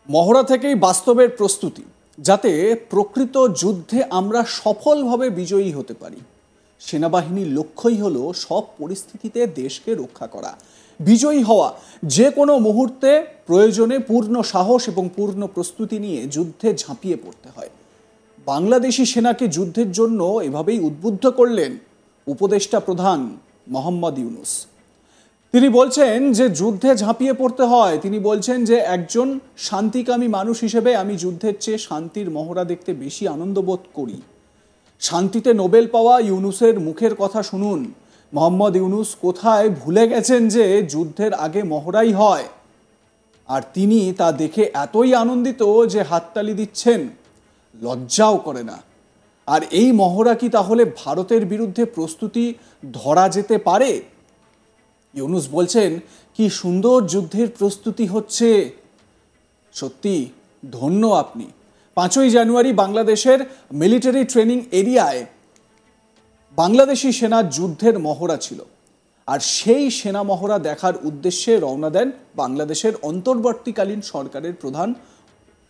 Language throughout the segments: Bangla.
মহড়া থেকেই বাস্তবের প্রস্তুতি, যাতে প্রকৃত যুদ্ধে আমরা সফলভাবে বিজয়ী হতে পারি। সেনাবাহিনীর লক্ষ্যই হলো সব পরিস্থিতিতে দেশকে রক্ষা করা, বিজয়ী হওয়া। যে কোনো মুহূর্তে প্রয়োজনে পূর্ণ সাহস এবং পূর্ণ প্রস্তুতি নিয়ে যুদ্ধে ঝাঁপিয়ে পড়তে হয়। বাংলাদেশি সেনাকে যুদ্ধের জন্য এভাবেই উদ্বুদ্ধ করলেন উপদেষ্টা প্রধান মোহাম্মদ ইউনূস। তিনি বলছেন যে যুদ্ধে ঝাঁপিয়ে পড়তে হয়। তিনি বলছেন যে একজন শান্তিকামী মানুষ হিসেবে আমি যুদ্ধের চেয়ে শান্তির মহড়া দেখতে বেশি আনন্দ বোধ করি। শান্তিতে নোবেল পাওয়া ইউনূসের মুখের কথা শুনুন। মোহাম্মদ ইউনূস কোথায় ভুলে গেছেন যে যুদ্ধের আগে মহড়াই হয়, আর তিনি তা দেখে এতই আনন্দিত যে হাততালি দিচ্ছেন, লজ্জাও করে না। আর এই মহড়া কি তাহলে ভারতের বিরুদ্ধে প্রস্তুতি ধরা যেতে পারে? ইউনূস বলছেন, কি সুন্দর যুদ্ধের প্রস্তুতি হচ্ছে, সত্যি ধন্য আপনি। 5ই জানুয়ারি বাংলাদেশের মিলিটারি ট্রেনিং এরিয়ায় বাংলাদেশি সেনা যুদ্ধের মহড়া ছিল, আর সেই সেনা মহড়া দেখার উদ্দেশ্যে রওনা দেন বাংলাদেশের অন্তর্বর্তীকালীন সরকারের প্রধান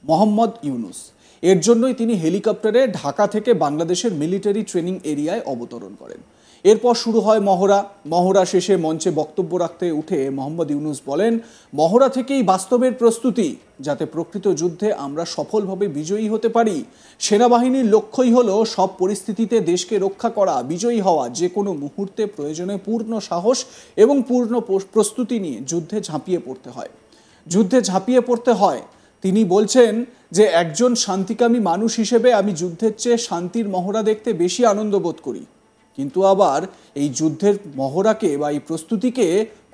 মোহাম্মদ ইউনূস। এর জন্যই তিনি হেলিকপ্টারে ঢাকা থেকে বাংলাদেশের মিলিটারি ট্রেনিং এরিয়ায় অবতরণ করেন। এরপর শুরু হয় মহড়া শেষে মঞ্চে বক্তব্য রাখতে উঠে মোহাম্মদ ইউনূস বলেন, মহড়া থেকেই বাস্তবের প্রস্তুতি, যাতে প্রকৃত যুদ্ধে আমরা সফলভাবে বিজয়ী হতে পারি। সেনাবাহিনীর লক্ষ্যই হলো সব পরিস্থিতিতে দেশকে রক্ষা করা, বিজয়ী হওয়া। যে কোনো মুহূর্তে প্রয়োজনে পূর্ণ সাহস এবং পূর্ণ প্রস্তুতি নিয়ে যুদ্ধে ঝাঁপিয়ে পড়তে হয়। তিনি বলছেন যে একজন শান্তিকামী মানুষ হিসেবে আমি যুদ্ধের চেয়ে শান্তির মহড়া দেখতে বেশি আনন্দ বোধ করি, কিন্তু আবার এই যুদ্ধের মহড়াকে বা এই প্রস্তুতিকে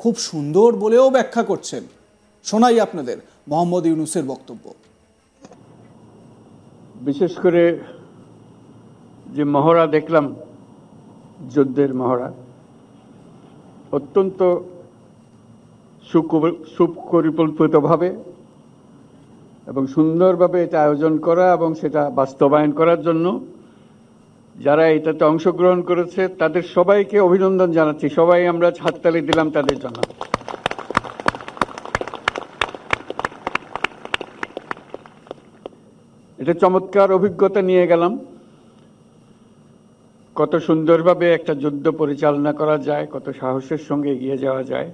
খুব সুন্দর বলেও ব্যাখ্যা করছেন। শোনাই আপনাদের মোহাম্মদ ইউনূসের বক্তব্য। বিশেষ করে যে মহড়া দেখলাম, যুদ্ধের মহড়া, অত্যন্ত সুপরিকল্পিতভাবে এবং সুন্দরভাবে এটা আয়োজন করা এবং সেটা বাস্তবায়ন করার জন্য যারা এটাতে অংশগ্রহণ করেছে তাদের সবাইকে অভিনন্দন জানাচ্ছি। সবাই আমরা হাততালি দিলাম তাদের জন্য। এটা চমৎকার অভিজ্ঞতা নিয়ে গেলাম, কত সুন্দরভাবে একটা যুদ্ধ পরিচালনা করা যায়, কত সাহসের সঙ্গে এগিয়ে যাওয়া যায়।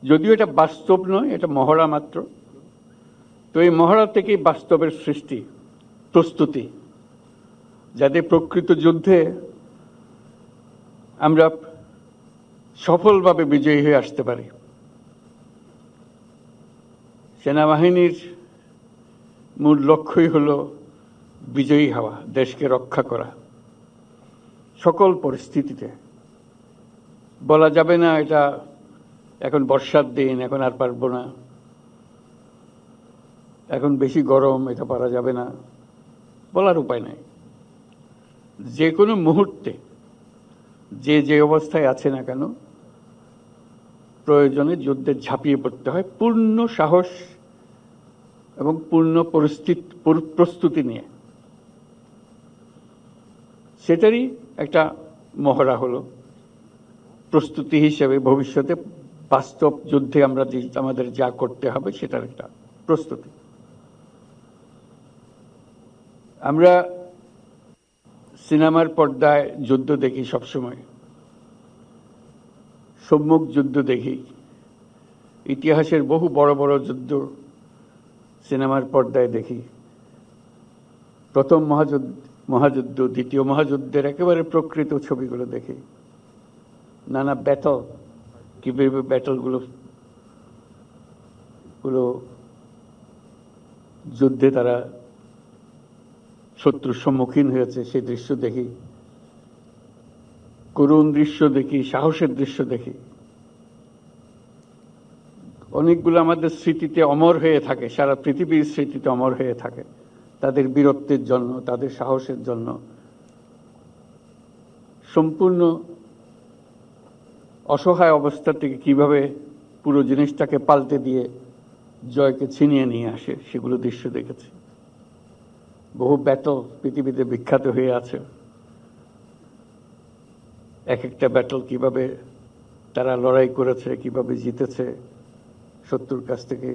যদিও এটা বাস্তব নয়, এটা মহড়া মাত্র। তো এই মহড়া থেকেই বাস্তবের সৃষ্টি, প্রস্তুতি, যাতে প্রকৃত যুদ্ধে আমরা সফলভাবে বিজয়ী হয়ে আসতে পারি। সেনাবাহিনীর মূল লক্ষ্যই হলো বিজয়ী হওয়া, দেশকে রক্ষা করা সকল পরিস্থিতিতে। বলা যাবে না এটা এখন বর্ষার দিন, এখন আর পারবো না, এখন বেশি গরম, এটা পারা যাবে না, বলার উপায় নাই। যে কোনো মুহূর্তে যে অবস্থায় আছে না কেন, প্রয়োজনে যুদ্ধে ঝাঁপিয়ে পড়তে হয় পূর্ণ সাহস এবং পূর্ণ প্রস্তুতি নিয়ে। সেটারই একটা মহড়া হলো প্রস্তুতি হিসেবে ভবিষ্যতে বাস্তব যুদ্ধে আমাদের যা করতে হবে সেটার একটা প্রস্তুতি। আমরা সিনেমার পর্দায় যুদ্ধ দেখি, সবসময় সম্মুখ যুদ্ধ দেখি। ইতিহাসের বহু বড় বড় যুদ্ধ সিনেমার পর্দায় দেখি। প্রথম মহাযুদ্ধ, দ্বিতীয় মহাযুদ্ধের একেবারে প্রকৃত ছবিগুলো দেখি। নানা ব্যাটল, কিভাবে ব্যাটলগুলো যুদ্ধে তারা শত্রুর সম্মুখীন হয়েছে সেই দৃশ্য দেখি, করুণ দৃশ্য দেখি, সাহসের দৃশ্য দেখি। অনেকগুলো আমাদের স্মৃতিতে অমর হয়ে থাকে, সারা পৃথিবীর স্মৃতিতে অমর হয়ে থাকে, তাদের বীরত্বের জন্য, তাদের সাহসের জন্য। সম্পূর্ণ অসহায় অবস্থা থেকে কিভাবে পুরো জিনিসটাকে পাল্টে দিয়ে জয়কে ছিনিয়ে নিয়ে আসে, সেগুলো দৃশ্য দেখেছি। বহু ব্যাটল পৃথিবীতে বিখ্যাত হয়ে আছে। এক একটা ব্যাটল কিভাবে তারা লড়াই করেছে, কিভাবে জিতেছে, শত্রুর কাছ থেকে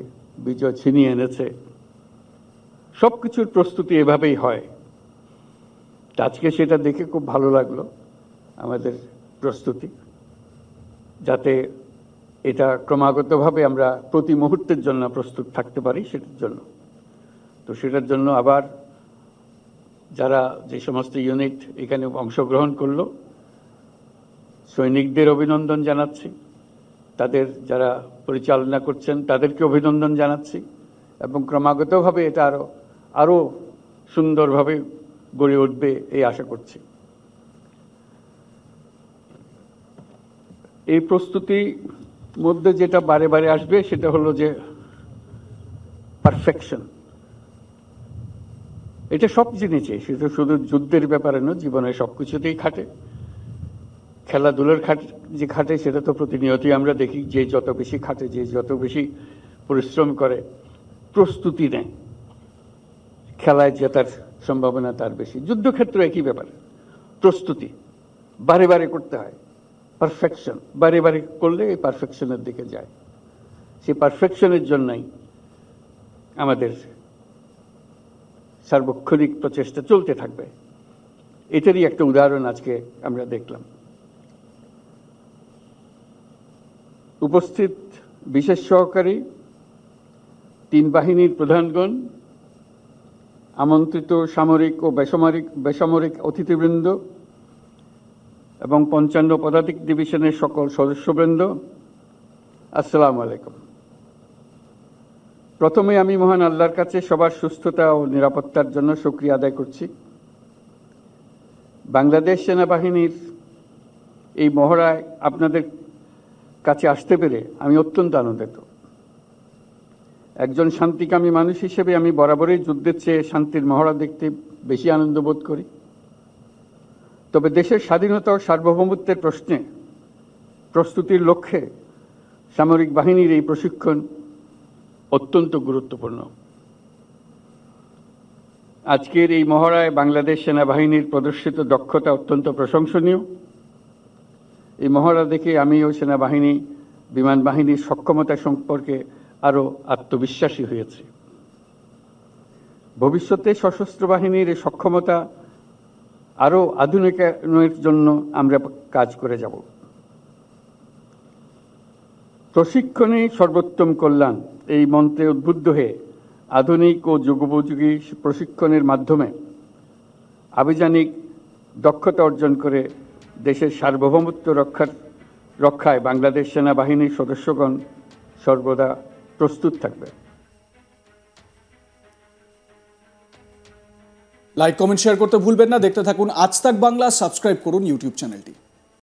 বিজয় ছিনিয়ে এনেছে, সবকিছুর প্রস্তুতি এভাবেই হয়। আজকে সেটা দেখে খুব ভালো লাগলো আমাদের প্রস্তুতি, যাতে এটা ক্রমাগতভাবে আমরা প্রতি মুহূর্তের জন্য প্রস্তুত থাকতে পারি সেটার জন্য। তো সেটার জন্য আবার যারা যে সমস্ত ইউনিট এখানে অংশগ্রহণ করলো, সৈনিকদের অভিনন্দন জানাচ্ছি, তাদের যারা পরিচালনা করছেন তাদেরকে অভিনন্দন জানাচ্ছি, এবং ক্রমাগতভাবে এটা আরো সুন্দরভাবে গড়ে উঠবে এই আশা করছি। এই প্রস্তুতির মধ্যে যেটা বারে বারে আসবে সেটা হলো যে পারফেকশন। এটা সব জিনিসে, সেটা শুধু যুদ্ধের ব্যাপারে নয়, জীবনের সবকিছুতেই খাটে। খেলাধুলার যে খাটে সেটা তো প্রতিনিয়তই আমরা দেখি, যে যত বেশি খাটে, যে যত বেশি পরিশ্রম করে, প্রস্তুতি নেয়, খেলায় জেতার সম্ভাবনা তার বেশি। যুদ্ধক্ষেত্র একই ব্যাপার, প্রস্তুতি বারে বারে করতে হয়, পারফেকশন বারে বারে করলে এই পারফেকশনের দিকে যায়। সেই পারফেকশনের জন্যই আমাদের সার্বক্ষণিক প্রচেষ্টা চলতে থাকবে। এটারই একটা উদাহরণ আজকে আমরা দেখলাম। উপস্থিত বিশেষ সহকারী, 3 বাহিনীর প্রধানগণ, আমন্ত্রিত সামরিক ও বেসামরিক অতিথিবৃন্দ এবং 55 পদাতিক ডিভিশনের সকল সদস্যবৃন্দ, আসসালামু আলাইকুম। প্রথমে আমি মহান আল্লাহর কাছে সবার সুস্থতা ও নিরাপত্তার জন্য শুকরিয়া আদায় করছি। বাংলাদেশ সেনাবাহিনীর এই মহড়ায় আপনাদের কাছে আসতে পেরে আমি অত্যন্ত আনন্দিত। একজন শান্তিকামী মানুষ হিসেবে আমি বরাবরই যুদ্ধের চেয়ে শান্তির মহড়া দেখতে বেশি আনন্দ বোধ করি। তবে দেশের স্বাধীনতা ও সার্বভৌমত্বের প্রশ্নে প্রস্তুতির লক্ষ্যে সামরিক বাহিনীর এই প্রশিক্ষণ অত্যন্ত গুরুত্বপূর্ণ। আজকের এই মহড়ায় বাংলাদেশ সেনাবাহিনীর প্রদর্শিত দক্ষতা অত্যন্ত প্রশংসনীয়। এই মহড়া দেখে আমি ও সেনাবাহিনী, বিমান বাহিনীর সক্ষমতা সম্পর্কে আরো আত্মবিশ্বাসী হয়েছি। ভবিষ্যতে সশস্ত্র বাহিনীর এই সক্ষমতা আরো আধুনিকায়নের জন্য আমরা কাজ করে যাব। প্রশিক্ষণে সর্বোত্তম কল্যাণ এই মন্ত্রে উদ্বুদ্ধ হয়ে আধুনিক ও যুগোপযোগী প্রশিক্ষণের মাধ্যমে আভিযানিক দক্ষতা অর্জন করে দেশের সার্বভৌমত্ব রক্ষায় বাংলাদেশ সেনাবাহিনীর সদস্যগণ সর্বদা প্রস্তুত থাকবে। লাইক, কমেন্ট, শেয়ার করতে ভুলবেন না। দেখতে থাকুন আজ তাক বাংলা। সাবস্ক্রাইব করুন ইউটিউব চ্যানেলটি।